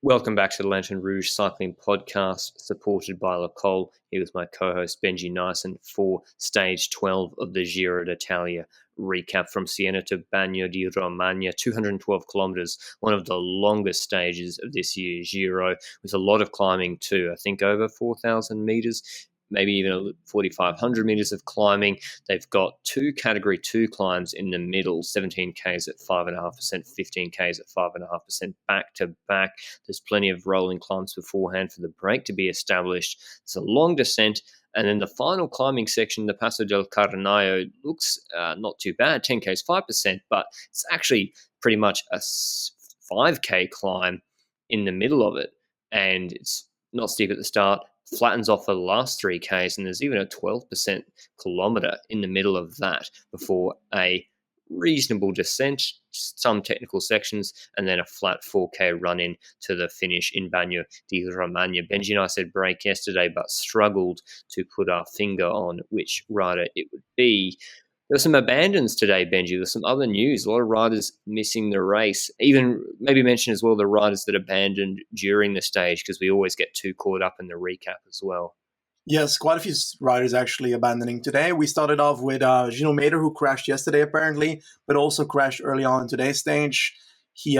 Welcome back to the Lanterne Rouge Cycling Podcast, supported by Lacole. Here with my co-host Benji Naesen for Stage 12 of the Giro d'Italia. Recap from Siena to Bagno di Romagna, 212 kilometres, one of the longest stages of this year's Giro, with a lot of climbing too. I think over 4,000 metres, maybe even 4,500 metres of climbing. They've got two Category 2 climbs in the middle, 17Ks at 5.5%, 15Ks at 5.5% back to back. There's plenty of rolling climbs beforehand for the break to be established. It's a long descent. And then the final climbing section, the Passo del Carno, looks not too bad, 10Ks, 5%, but it's actually pretty much a 5K climb in the middle of it. And it's not steep at the start, flattens off for the last 3Ks, and there's even a 12% kilometre in the middle of that before a reasonable descent, some technical sections, and then a flat 4K run-in to the finish in Bagno di Romagna. Benji and I said break yesterday, but struggled to put our finger on which rider it would be. There were some abandons today, Benji. There's some other news. A lot of riders missing the race. Even maybe mention as well the riders that abandoned during the stage, because we always get too caught up in the recap as well. Yes, quite a few riders actually abandoning today. We started off with Gino Mader, who crashed yesterday apparently, but also crashed early on in today's stage. He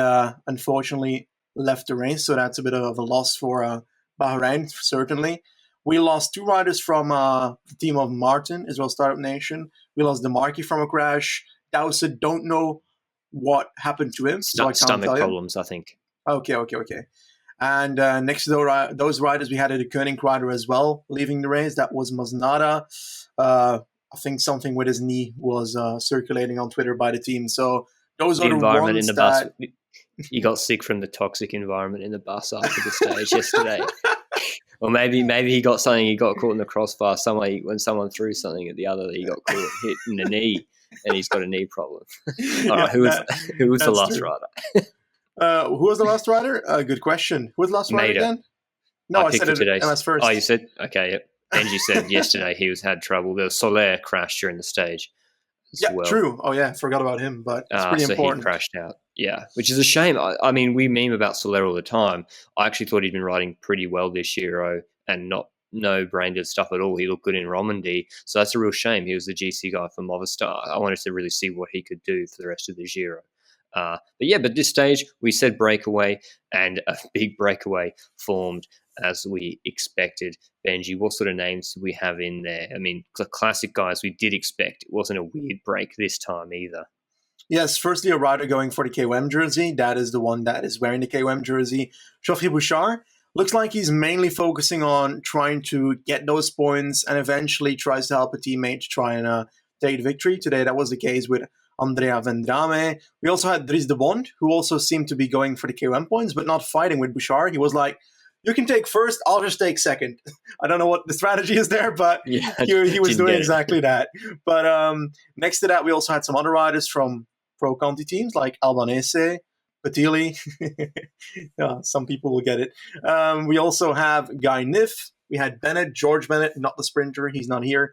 unfortunately left the race, so that's a bit of a loss for Bahrain, certainly. We lost two riders from the team of Martin, as well, Startup Nation. We lost DeMarchi from a crash. Dowsett, don't know what happened to him. Stomach problems, I think. Okay. And next to those riders, we had a Koenig rider as well, leaving the race. That was Masnada. I think something with his knee was circulating on Twitter by the team. So those are the environment ones in the bus. You got sick from the toxic environment in the bus after the stage yesterday. Or maybe he got something. He got caught in the crossbar. When someone threw something at the other, he got hit in the knee, and he's got a knee problem. All right, who was the last rider? Who was the last rider? Good question. Who was the last rider again? No, I said it today. MS first. Oh, you said? Okay. Yep. Benji said yesterday he had trouble. There was Soler crashed during the stage as well. True. Oh, yeah. Forgot about him, but it's pretty important. So he crashed out. Yeah, which is a shame. I mean, we meme about Soler all the time. I actually thought he'd been riding pretty well this Giro and no brain-dead stuff at all. He looked good in Romandy, so that's a real shame. He was the GC guy for Movistar. I wanted to really see what he could do for the rest of the Giro. But this stage, we said breakaway, and a big breakaway formed as we expected. Benji, what sort of names do we have in there? I mean, the classic guys we did expect. It wasn't a weird break this time either. Yes, firstly, a rider going for the KOM jersey. That is the one that is wearing the KOM jersey. Geoffrey Bouchard looks like he's mainly focusing on trying to get those points and eventually tries to help a teammate to try and take the victory. Today, that was the case with Andrea Vendrame. We also had Dries de Bond, who also seemed to be going for the KOM points, but not fighting with Bouchard. He was like, you can take first, I'll just take second. I don't know what the strategy is there, but he was doing exactly that. But next to that, we also had some other riders from Pro Conti teams like Albanese, Patili. Some people will get it. We also have Guy Niff. We had George Bennett, not the sprinter. He's not here.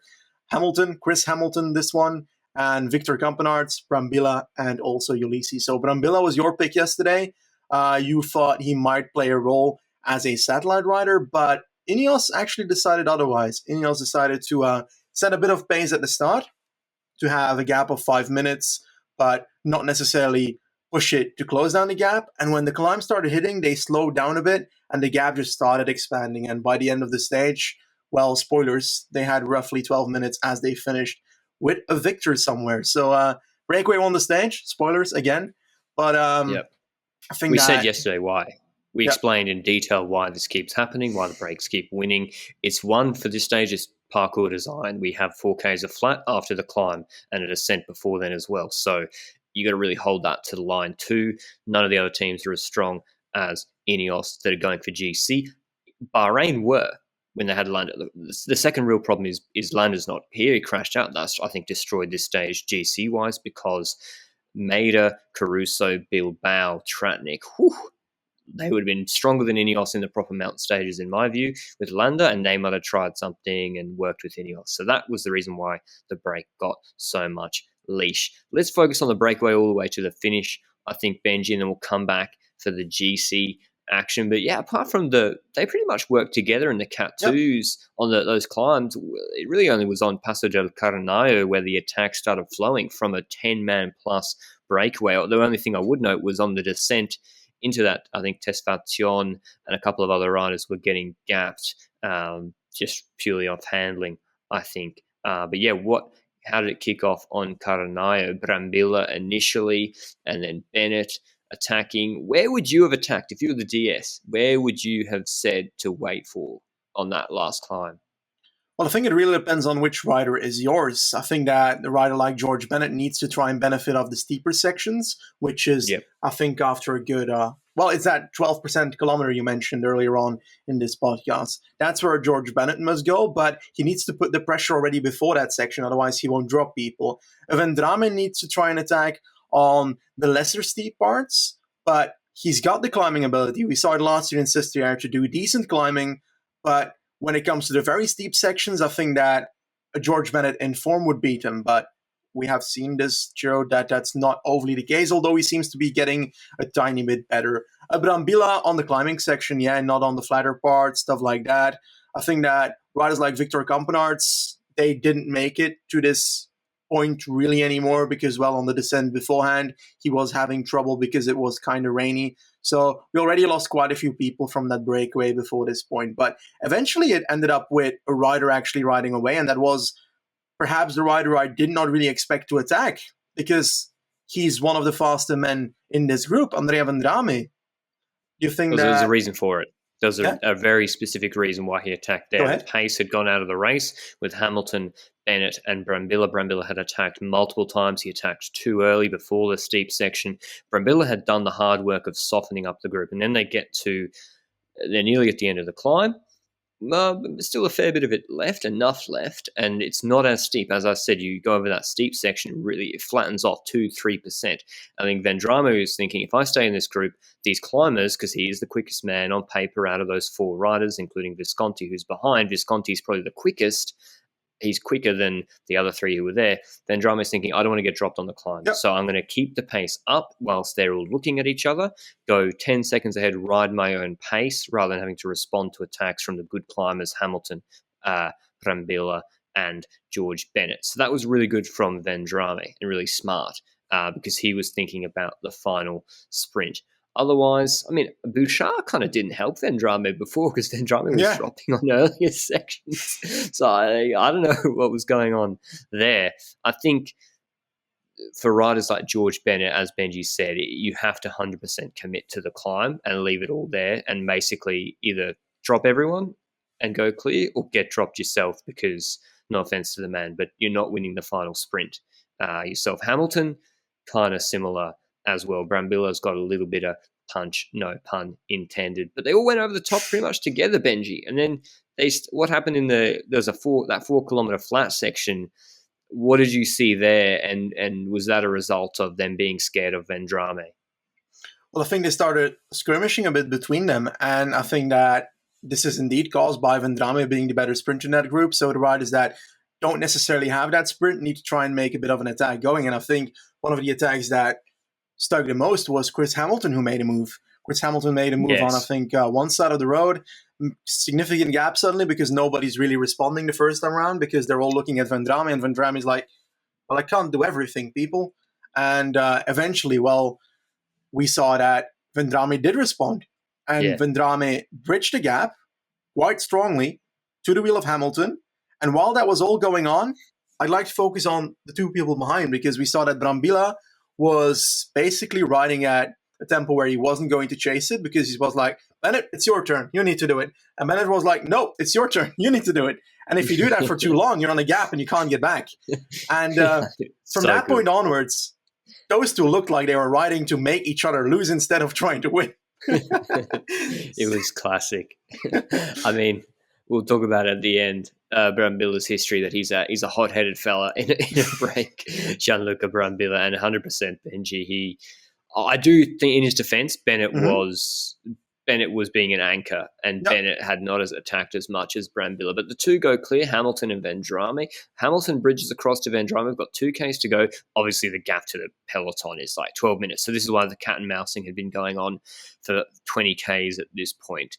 Hamilton, Chris Hamilton, this one. And Victor Campenaerts, Brambilla, and also Ulysses. So Brambilla was your pick yesterday. You thought he might play a role as a satellite rider, but INEOS actually decided otherwise. INEOS decided to set a bit of pace at the start, to have a gap of 5 minutes, but not necessarily push it to close down the gap. And when the climb started hitting, they slowed down a bit, and the gap just started expanding. And by the end of the stage, well, spoilers, they had roughly 12 minutes as they finished with a victor somewhere. So Breakaway won the stage. Spoilers again. But I think we said yesterday why. We explained in detail why this keeps happening, why the breaks keep winning. It's one for this stage is parkour design. We have 4Ks of flat after the climb and a descent before then as well. So you got to really hold that to the line too. None of the other teams are as strong as INEOS that are going for GC. Bahrain were when they had Landa. The second real problem is Landa's not here. He crashed out. That's, I think, destroyed this stage GC-wise because Maida, Caruso, Bilbao, Tratnik, they would have been stronger than INEOS in the proper mountain stages, in my view, with Landa, and they might have tried something and worked with INEOS. So that was the reason why the break got so much leash. Let's focus on the breakaway all the way to the finish. I think, Benji, and then we'll come back for the GC action. But yeah, apart from they pretty much worked together in the Cat 2s on those climbs. It really only was on Passo del Carno where the attack started flowing from a 10-man plus breakaway. The only thing I would note was on the descent into that, I think Tesfazion and a couple of other riders were getting gapped just purely off handling, I think. But yeah, how did it kick off on Carnaio? Brambilla initially, and then Bennett attacking. Where would you have attacked if you were the DS? Where would you have said to wait for on that last climb? Well, I think it really depends on which rider is yours. I think that the rider like George Bennett needs to try and benefit of the steeper sections, which is, I think, after a good, it's that 12% kilometer you mentioned earlier on in this podcast. That's where George Bennett must go, but he needs to put the pressure already before that section, otherwise he won't drop people. Vendrame needs to try and attack on the lesser steep parts, but he's got the climbing ability. We saw it last year in Sestriere to do decent climbing, but when it comes to the very steep sections, I think that a George Bennett in form would beat him. But we have seen this Giro that's not overly the case, although he seems to be getting a tiny bit better. Brambilla on the climbing section, not on the flatter part, stuff like that. I think that riders like Victor Kampenaerts, they didn't make it to this point really anymore because, on the descent beforehand, he was having trouble because it was kind of rainy. So we already lost quite a few people from that breakaway before this point. But eventually it ended up with a rider actually riding away, and that was perhaps the rider I did not really expect to attack because he's one of the faster men in this group, Andrea Vendrame. You think there's a reason for it. There's a very specific reason why he attacked there. Pace had gone out of the race with Hamilton, Bennett, and Brambilla. Brambilla had attacked multiple times. He attacked too early before the steep section. Brambilla had done the hard work of softening up the group, and then they're nearly at the end of the climb. Still a fair bit of it left, enough left, and it's not as steep. As I said, you go over that steep section, really it flattens off 2-3%. I think Vendrame is thinking, if I stay in this group, these climbers, because he is the quickest man on paper out of those four riders, including Visconti, who's behind. Visconti is probably the quickest. He's quicker than the other three who were there. Vendrame is thinking, I don't want to get dropped on the climb. So I'm going to keep the pace up whilst they're all looking at each other, go 10 seconds ahead, ride my own pace rather than having to respond to attacks from the good climbers, Hamilton, Brambilla, and George Bennett. So that was really good from Vendrame and really smart because he was thinking about the final sprint. Otherwise, I mean, Bouchard kind of didn't help Vendrame before because Vendrame was dropping on earlier sections. So I don't know what was going on there. I think for riders like George Bennett, as Benji said, you have to 100% commit to the climb and leave it all there and basically either drop everyone and go clear or get dropped yourself because, no offense to the man, but you're not winning the final sprint yourself. Hamilton, kind of similar as well. Brambilla's got a little bit of punch, no pun intended, but they all went over the top pretty much together, Benji. And then what happened there's that 4 kilometer flat section. What did you see there? And was that a result of them being scared of Vendrame? Well, I think they started skirmishing a bit between them. And I think that this is indeed caused by Vendrame being the better sprinter in that group. So the riders that don't necessarily have that sprint need to try and make a bit of an attack going. And I think one of the attacks that stuck the most was Chris Hamilton, who made a move. Chris Hamilton made a move on, I think, one side of the road. Significant gap suddenly because nobody's really responding the first time around because they're all looking at Vendrame, and Vendrame is like, well, I can't do everything, people. And eventually, we saw that Vendrame did respond. And Vendrame bridged the gap quite strongly to the wheel of Hamilton. And while that was all going on, I'd like to focus on the two people behind because we saw that Brambilla was basically riding at a tempo where he wasn't going to chase it because he was like, Bennett, it's your turn. You need to do it. And Bennett was like, no, it's your turn. You need to do it. And if you do that for too long, you're on a gap and you can't get back. And from that point onwards, those two looked like they were riding to make each other lose instead of trying to win. It was classic. I mean, we'll talk about it at the end. Brambilla's history that he's a hot-headed fella in a break. Gianluca Brambilla, and 100% Benji. I do think in his defense, Bennett was Bennett was being an anchor, and Yep. Bennett had not as attacked as much as Brambilla. But the two go clear, Hamilton and Vendrame. Hamilton bridges across to Vendrame. We've got 2Ks to go. Obviously, the gap to the peloton is like 12 minutes. So this is why the cat and mousing had been going on for 20Ks at this point,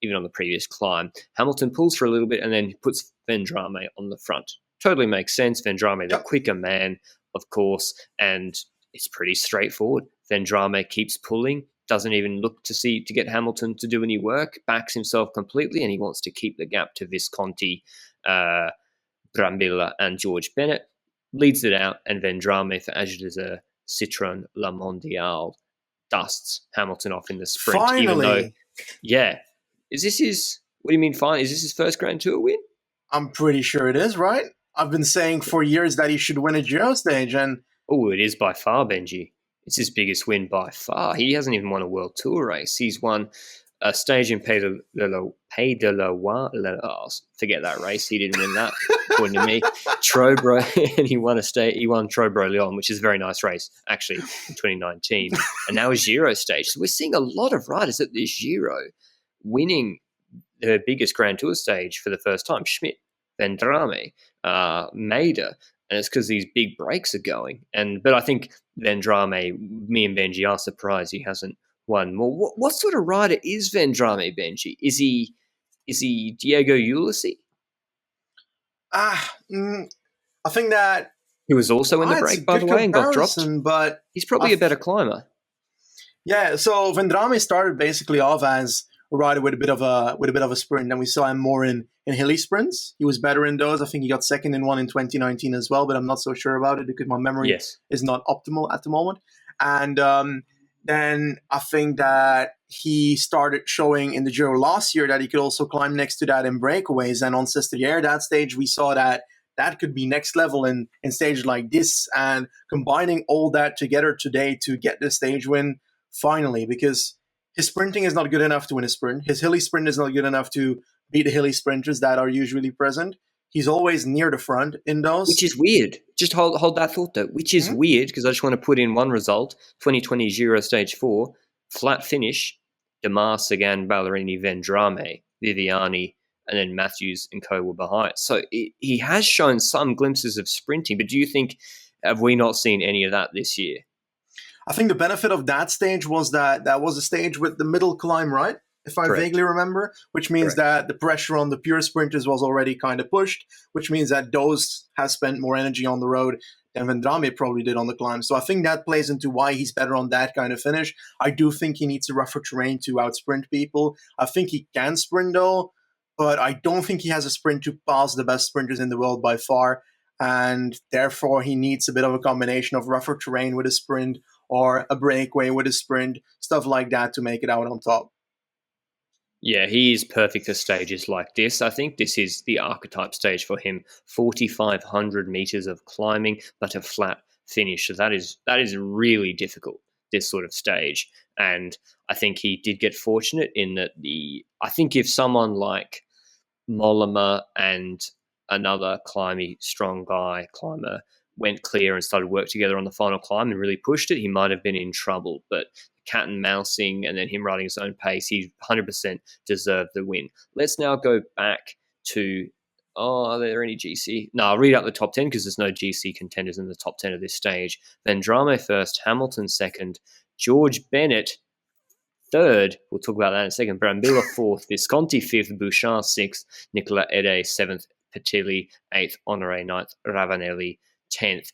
even on the previous climb. Hamilton pulls for a little bit and then puts Vendrame on the front. Totally makes sense. Vendrame, the quicker man, of course, and it's pretty straightforward. Vendrame keeps pulling, doesn't even look to get Hamilton to do any work, backs himself completely, and he wants to keep the gap to Visconti, Brambilla, and George Bennett. Leads it out, and Vendrame for Âge des Citron La Mondiale dusts Hamilton off in the sprint. Finally. Even though, is this his? What do you mean? Fine? Is this his first Grand Tour win? I'm pretty sure it is, right? I've been saying for years that he should win a Giro stage, and it is by far, Benji. It's his biggest win by far. He hasn't even won a World Tour race. He's won a stage in Pays de la Loire. Forget that race. He didn't win that, according to me. Trobro, and he won Trobro Lyon, which is a very nice race, actually, in 2019. And now a Giro stage. So we're seeing a lot of riders at this Giro winning the biggest Grand Tour stage for the first time. Schmidt, Vendrame, Maida, and it's because these big breaks are going. But I think Vendrame, me and Benji are surprised he hasn't won more. What sort of rider is Vendrame, Benji? Is he Diego Ulissi? I think that he was also in the break, by the way, and got dropped. But he's probably a better climber. Yeah, so Vendrame started basically off as a rider with a bit of a sprint, and we saw him more in hilly sprints. He was better in those. I think he got second in one in 2019 as well, but I'm not so sure about it because my memory is not optimal at the moment. And then I think that he started showing in the Giro last year that he could also climb next to that in breakaways. And on Sestriere, that stage, we saw that could be next level in stages like this. And combining all that together today to get the stage win finally, because his sprinting is not good enough to win a sprint. His hilly sprint is not good enough to beat the hilly sprinters that are usually present. He's always near the front in those. Which is weird. Just hold that thought, though. Which is weird, because I just want to put in one result. 2020 Giro Stage 4, flat finish, Demar, Sagan, Ballerini, Vendrame, Viviani, and then Matthews and Co were behind. So he has shown some glimpses of sprinting, but do you think, have we not seen any of that this year? I think the benefit of that stage was that was a stage with the middle climb, right? If I vaguely remember, which means that the pressure on the pure sprinters was already kind of pushed, which means that those have spent more energy on the road than Vendrame probably did on the climb. So I think that plays into why he's better on that kind of finish. I do think he needs a rougher terrain to outsprint people. I think he can sprint though, but I don't think he has a sprint to pass the best sprinters in the world by far. And therefore he needs a bit of a combination of rougher terrain with a sprint or a breakaway with a sprint, stuff like that to make it out on top. Yeah, he is perfect for stages like this. I think this is the archetype stage for him. 4,500 meters of climbing, but a flat finish. So that is really difficult, this sort of stage. And I think he did get fortunate in that I think if someone like Mollema and another strong climber went clear and started work together on the final climb and really pushed it, he might have been in trouble. But cat and mousing and then him riding his own pace, he 100% deserved the win. Let's now go back to, are there any GC? No, I'll read out the top 10 because there's no GC contenders in the top 10 of this stage. Vendrame first, Hamilton second, George Bennett third, we'll talk about that in a second, Brambilla fourth, Visconti fifth, Bouchard sixth, Nicola Ede seventh, Petilli eighth, Honoré ninth, Ravanelli 10th.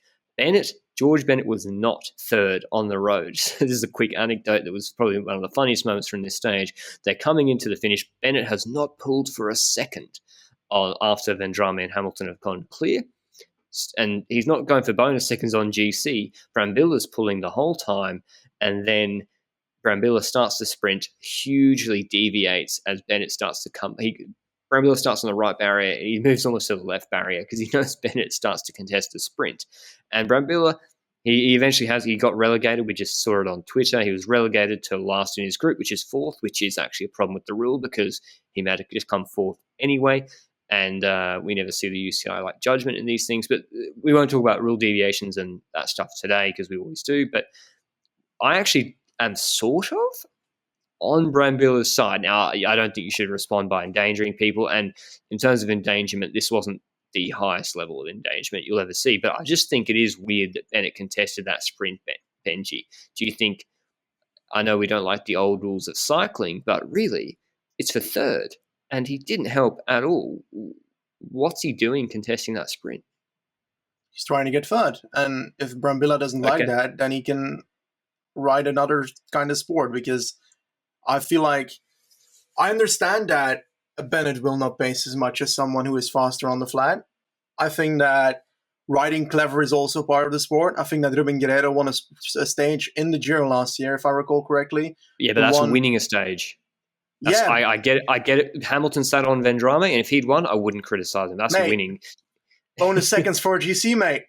George Bennett was not third on the road. So this is a quick anecdote that was probably one of the funniest moments from this stage. They're coming into the finish. Bennett has not pulled for a second after Vendrame and Hamilton have gone clear. And he's not going for bonus seconds on GC. Brambilla's pulling the whole time. And then Brambilla starts to sprint, hugely deviates as Bennett starts to come. Brambilla starts on the right barrier. He moves almost to the left barrier because he knows Bennett starts to contest the sprint. And Brambilla, he eventually got relegated. We just saw it on Twitter. He was relegated to last in his group, which is fourth, which is actually a problem with the rule because he might have just come fourth anyway. And we never see the UCI judgment in these things. But we won't talk about rule deviations and that stuff today because we always do. But I actually am sort of on Brambilla's side, now I don't think you should respond by endangering people. And in terms of endangerment, this wasn't the highest level of endangerment you'll ever see. But I just think it is weird that Bennett contested that sprint, Benji. Do you think, I know we don't like the old rules of cycling, but really, it's for third. And he didn't help at all. What's he doing contesting that sprint? He's trying to get third. And if Brambilla doesn't like that, then he can ride another kind of sport, because I feel like I understand that Bennett will not pace as much as someone who is faster on the flat. I think that riding clever is also part of the sport. I think that Ruben Guerrero won a stage in the Giro last year, if I recall correctly. Yeah, but that's winning a stage. Yeah, I get it. Hamilton sat on Vendrame, and if he'd won, I wouldn't criticize him. That's winning. Bonus seconds for GC, mate.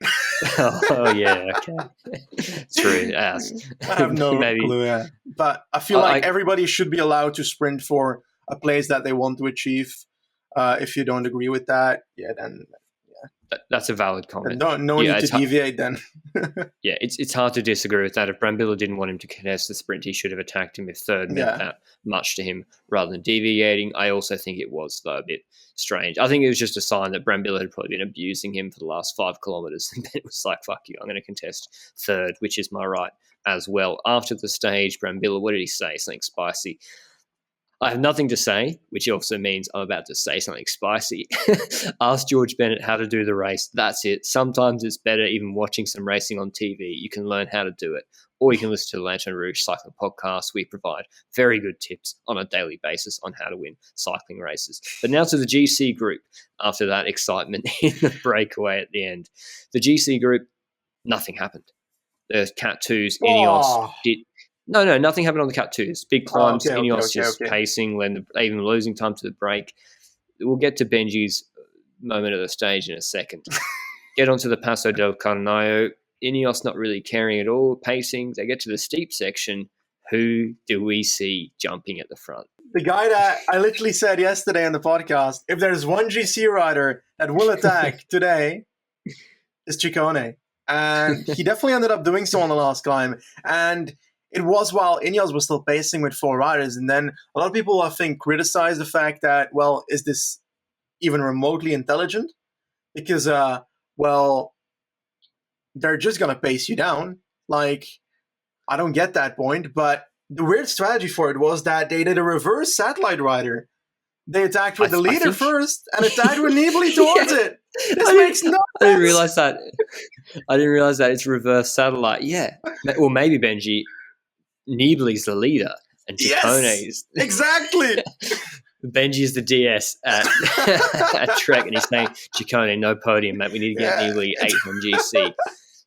Oh yeah, okay. True. I have no clue. Yeah. But I feel like everybody should be allowed to sprint for a place that they want to achieve. If you don't agree with that, then that's a valid comment. No need to deviate then. Yeah, it's hard to disagree with that. If Brambilla didn't want him to contest the sprint, he should have attacked him if third meant that much to him rather than deviating. I also think it was, though, a bit strange. I think it was just a sign that Brambilla had probably been abusing him for the last 5 kilometres, and it was like, fuck you, I'm going to contest third, which is my right as well. After the stage, Brambilla, what did he say? Something spicy. I have nothing to say, which also means I'm about to say something spicy. Ask George Bennett how to do the race. That's it. Sometimes it's better even watching some racing on TV. You can learn how to do it. Or you can listen to the Lanterne Rouge Cycling Podcast. We provide very good tips on a daily basis on how to win cycling races. But now to the GC group after that excitement in the breakaway at the end. The GC group, nothing happened. The Cat 2s, INEOS did... No, nothing happened on the Cat 2s. Big climbs, INEOS just pacing, even losing time to the break. We'll get to Benji's moment of the stage in a second. Get onto the Passo del Carno. INEOS not really caring at all, pacing. They get to the steep section. Who do we see jumping at the front? The guy that I literally said yesterday on the podcast, if there's one GC rider that will attack today, it's Ciccone. And he definitely ended up doing so on the last climb. And it was while INEOS was still pacing with 4 riders. And then a lot of people, I think, criticize the fact that, well, is this even remotely intelligent? Because, they're just going to pace you down. Like, I don't get that point. But the weird strategy for it was that they did a reverse satellite rider. They attacked with the leader first and attacked with Nibali towards it. This makes no sense. I didn't realize that. It's reverse satellite. Yeah. Well, maybe, Benji, Nibali's the leader and Ciccone is... Exactly. Benji is the DS at Trek, and he's saying, Ciccone, no podium, mate. We need to get Nibali 8th on GC.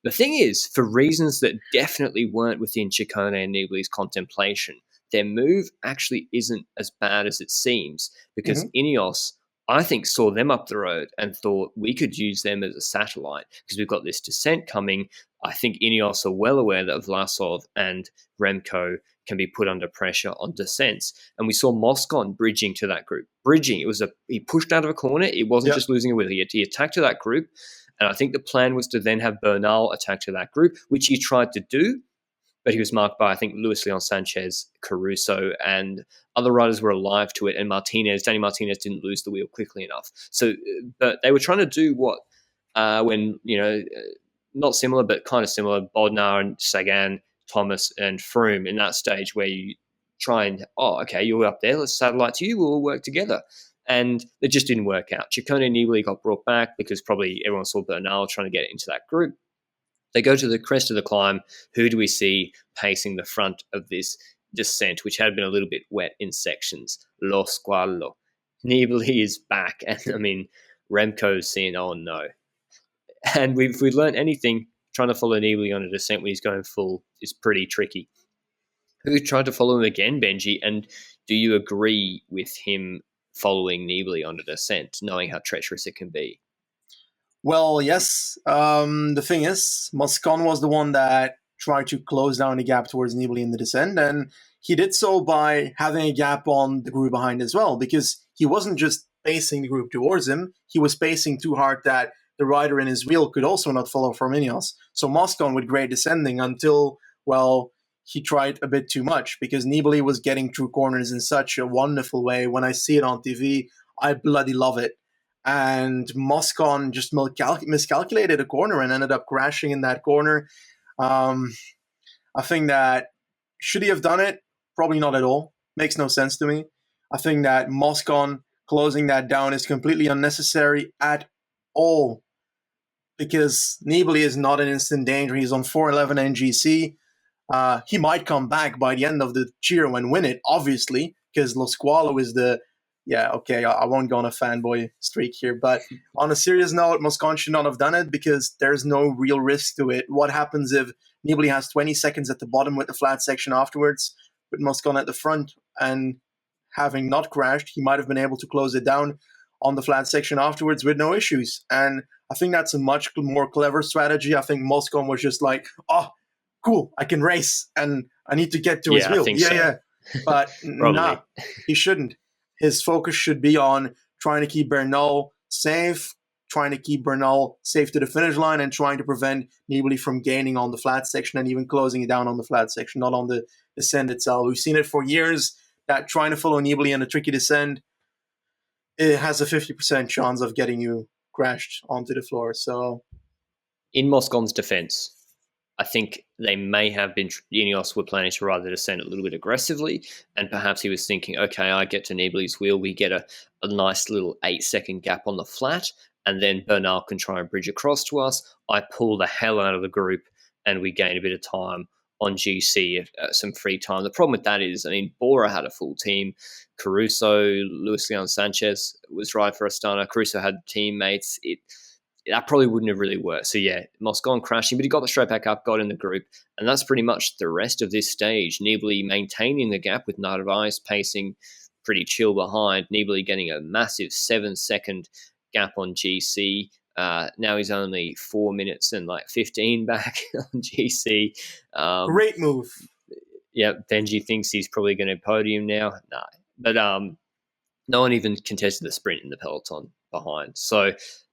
The thing is, for reasons that definitely weren't within Ciccone and Nibali's contemplation, their move actually isn't as bad as it seems, because INEOS, I think, saw them up the road and thought we could use them as a satellite because we've got this descent coming. I think INEOS are well aware that Vlasov and Remco can be put under pressure on descents. And we saw Moscon bridging to that group. Bridging, he pushed out of a corner. It wasn't just losing a wheel. He attacked to that group. And I think the plan was to then have Bernal attack to that group, which he tried to do. But he was marked by, I think, Luis Leon Sanchez, Caruso, and other riders were alive to it. And Danny Martinez didn't lose the wheel quickly enough. So, but they were trying to do what, not similar, but kind of similar, Bodnar and Sagan, Thomas and Froome in that stage where you try and, you're up there, let's satellite to you, we'll all work together. And it just didn't work out. Ciccone and Nibali got brought back because probably everyone saw Bernal trying to get into that group. They go to the crest of the climb. Who do we see pacing the front of this descent, which had been a little bit wet in sections? Lo Squalo. Nibali is back. And, Remco's saying, oh, no. And if we've learned anything, trying to follow Nibali on a descent when he's going full is pretty tricky. Who tried to follow him again, Benji? And do you agree with him following Nibali on a descent, knowing how treacherous it can be? Well, yes. The thing is, Moscon was the one that tried to close down the gap towards Nibali in the descent, and he did so by having a gap on the group behind as well, because he wasn't just pacing the group towards him, he was pacing too hard that the rider in his wheel could also not follow from INEOS. So Moscon with great descending until, he tried a bit too much because Nibali was getting through corners in such a wonderful way. When I see it on TV, I bloody love it. And Moscon just miscalculated a corner and ended up crashing in that corner. I think that should he have done it? Probably not at all. Makes no sense to me. I think that Moscon closing that down is completely unnecessary at all because Nibali is not in instant danger. He's on 4:11 NGC. He might come back by the end of the Giro and win it, obviously, because Lo Squalo is the... Yeah, okay, I won't go on a fanboy streak here. But on a serious note, Moscon should not have done it because there's no real risk to it. What happens if Nibali has 20 seconds at the bottom with the flat section afterwards, with Moscon at the front, and having not crashed, he might have been able to close it down on the flat section afterwards with no issues. And I think that's a much more clever strategy. I think Moscon was just like, oh, cool, I can race, and I need to get to his wheel. Yeah. But nah, he shouldn't. His focus should be on trying to keep Bernal safe, trying to keep Bernal safe to the finish line, and trying to prevent Nibali from gaining on the flat section and even closing it down on the flat section, not on the descent itself. We've seen it for years that trying to follow Nibali in a tricky descent, it has a 50% chance of getting you crashed onto the floor. So, in Moscon's defense, I think they may have been, INEOS were planning to ride the descent a little bit aggressively, and perhaps he was thinking, okay, I get to Nibali's wheel, we get a nice little 8-second gap on the flat, and then Bernal can try and bridge across to us. I pull the hell out of the group, and we gain a bit of time on GC, some free time. The problem with that is, I mean, Bora had a full team. Caruso, Luis Leon Sanchez was right for Astana. Caruso had teammates. That probably wouldn't have really worked. So yeah, Moscon crashing, but he got straight back up, got in the group, and that's pretty much the rest of this stage. Nibali maintaining the gap with Narvaez pacing pretty chill behind. Nibali getting a massive 7-second gap on GC. Now he's only 4 minutes and 15 back on GC. Great move. Yeah, Benji thinks he's probably going to podium now. No, but no one even contested the sprint in the peloton behind. So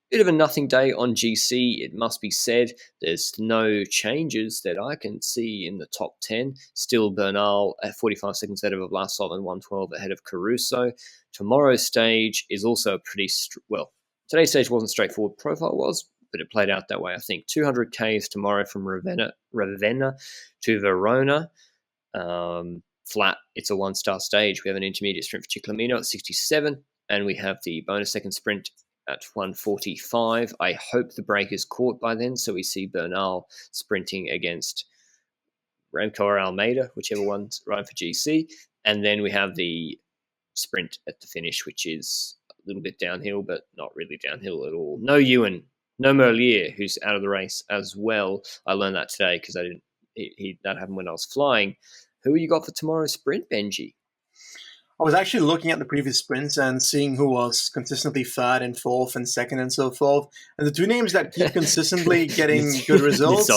bit of a nothing day on GC, it must be said. There's no changes that I can see in the top 10. Still Bernal at 45 seconds ahead of Vlasov and 112 ahead of Caruso. Tomorrow's stage is also pretty... today's stage wasn't straightforward. Profile was, but it played out that way, I think. 200 Ks tomorrow from Ravenna to Verona. Flat, it's a one-star stage. We have an intermediate sprint for Ciclamino at 67, and we have the bonus second sprint at 1:45. I hope the break is caught by then, so we see Bernal sprinting against Remco or Almeida, whichever one's right for GC. And then we have the sprint at the finish, which is a little bit downhill, but not really downhill at all. No Ewan, no Merlier, who's out of the race as well. I learned that today because that happened when I was flying. Who you got for tomorrow's sprint, Benji? I was actually looking at the previous sprints and seeing who was consistently third and fourth and second and so forth. And the two names that keep consistently getting good results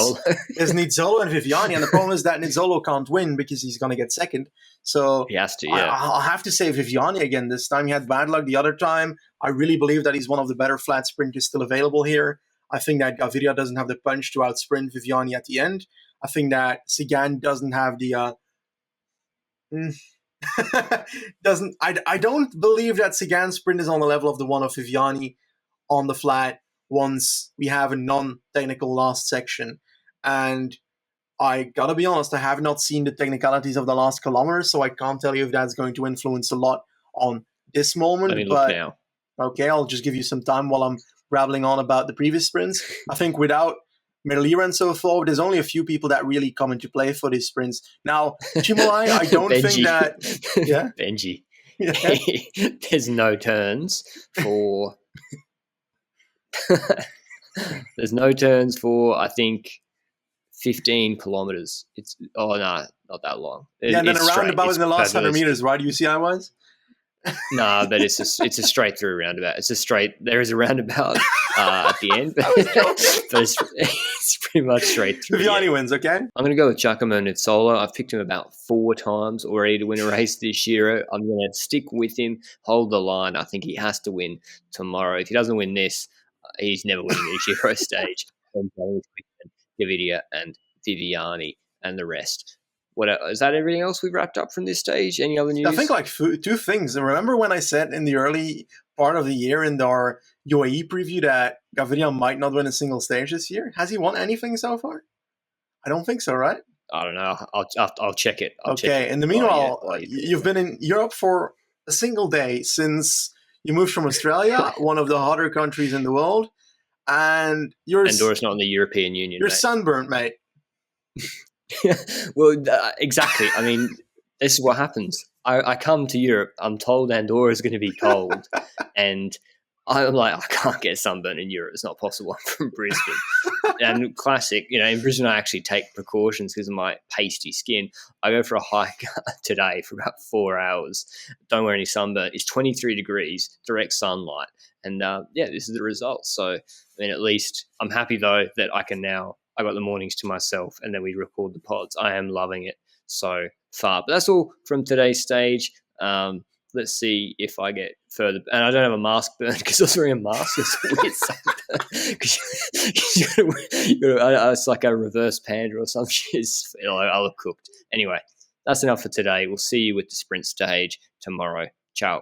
is Nizzolo and Viviani. And the problem is that Nizzolo can't win because he's going to get second. So he has to, yeah. I'll have to say Viviani again. This time he had bad luck. The other time, I really believe that he's one of the better flat sprinters still available here. I think that Gaviria doesn't have the punch to outsprint Viviani at the end. I think that Sagan doesn't have the... I don't believe that Sagan's sprint is on the level of the one of Viviani on the flat once we have a non-technical last section. And I gotta be honest, I have not seen the technicalities of the last kilometer, so I can't tell you if that's going to influence a lot on this moment. Let me look now. Okay, I'll just give you some time while I'm rattling on about the previous sprints. I think without Merlier and so forth, there's only a few people that really come into play for these sprints. Now, Chimolai, I don't think that... Yeah? Benji. Yeah. There's no turns for... There's no turns for, I think, 15 kilometers. No, not that long. And then a roundabout in the last 100 meters. Why do you see I was? No, but it's a straight through roundabout. There is a roundabout at the end, but it's pretty much straight through. Viviani wins, okay? I'm going to go with Giacomo Nizzolo. I've picked him about 4 times already to win a race this year. I'm going to stick with him, hold the line. I think he has to win tomorrow. If he doesn't win this, he's never winning a Giro stage. Gaviria and Viviani and the rest. What is that? Everything else we've wrapped up from this stage? Any other news? I think like two things. Remember when I said in the early part of the year in our UAE preview that Gaviria might not win a single stage this year? Has he won anything so far? I don't think so, right? I don't know. I'll check it. Okay. In the meanwhile, you've been in Europe for a single day since you moved from Australia, one of the hotter countries in the world, and Andorra's not in the European Union. You're sunburnt, mate. Well, exactly. I mean, this is what happens. I come to Europe. I'm told Andorra is going to be cold, and I'm like, I can't get sunburnt in Europe. It's not possible. I'm from Brisbane. And classic, in Brisbane, I actually take precautions because of my pasty skin. I go for a hike today for about 4 hours. Don't wear any sunburn. It's 23 degrees, direct sunlight. And this is the result. So, I mean, at least I'm happy, though, that I got the mornings to myself and then we record the pods. I am loving it so far. But that's all from today's stage. Let's see if I get further. And I don't have a mask burn because I was wearing a mask. It's weird. It's like a reverse panda or some shit. I look cooked. Anyway, that's enough for today. We'll see you with the sprint stage tomorrow. Ciao.